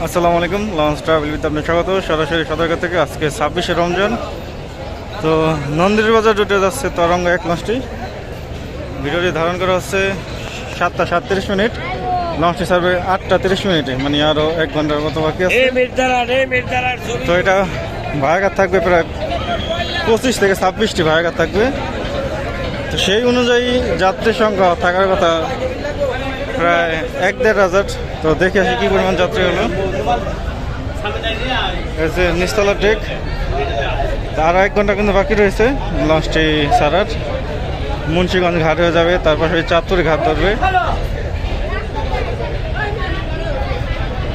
আসসালামু আলাইকুম, launch travel with আপনার স্বাগত। সরাসরি সদরঘাট থেকে আজকে 26শে রমজান। তো নন্দির বাজার রুটে যাচ্ছে তরঙ্গ এক লঞ্চটি। ভিডিওটি ধারণ করা হচ্ছে 7টা 37 মিনিট, লঞ্চটি ছাড়বে 8টা 30 মিনিটে, মানে আরও 1 ঘন্টার মতো বাকি আছে। তো এটা ভাড়াঘাট থাকবে প্রায় 25 থেকে 26টি ভাড়াঘাট থাকবে। তো সেই অনুযায়ী যাত্রীর সংখ্যা থাকার কথা প্রায় 1-1.5 হাজার। তো দেখে আসি কী পরিমাণ যাত্রী হলো। এসে নিচতলা ডেক, আরও 1 ঘন্টা কিন্তু বাকি রয়েছে লঞ্চটি ছাড়ার। মুন্সিগঞ্জ ঘাট হয়ে যাবে, তারপর সেই চাঁদপুর ঘাট ধরবে।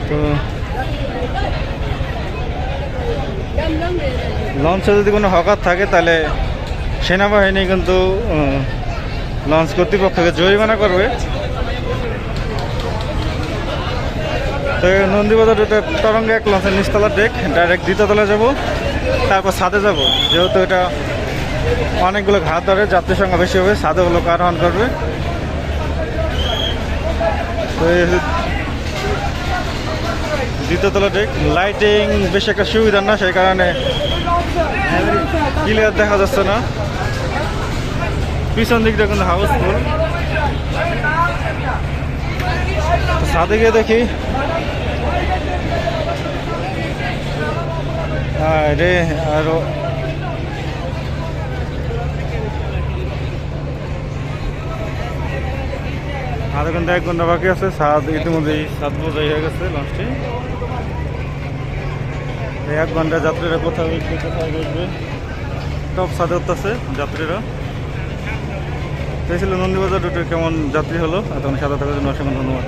তো লঞ্চে যদি কোনো হকার থাকে তাহলে সেনাবাহিনী কিন্তু লঞ্চ কর্তৃপক্ষকে জরিমানা করবে। তো নন্দীবাজার রুটে তরঙ্গ এক লঞ্চের নিচতলা ডেক, ডাইরেক্ট দ্বিতীয়তলা যাব, তারপর ছাদে যাব। যেহেতু এটা অনেকগুলো ঘাট ধরে, যাত্রীর সংখ্যা বেশি হবে, ছাদে হলো আরোহণ করবে। তো দ্বিতীয়তলা ডেক, লাইটিং বেশি একটা সুবিধা না, সেই কারণে ক্লিয়ার দেখা যাচ্ছে না। পিছন দিকটা কিন্তু হাউসফুল। ছাদে গিয়ে দেখি রে আরো আধা ঘন্টা 1 ঘন্টা বাকি আছে। ছাদ ইতিমধ্যেই ছাদ বোঝাই হয়ে গেছে লঞ্চটি। 1 ঘন্টা যাত্রীরা কোথাও বসবে, টপ ছাদে উঠতেছে যাত্রীরা। এই ছিল নন্দীবাজার রুটে কেমন যাত্রী হলো। এতক্ষণ সাথে থাকার জন্য অসংখ্য ধন্যবাদ।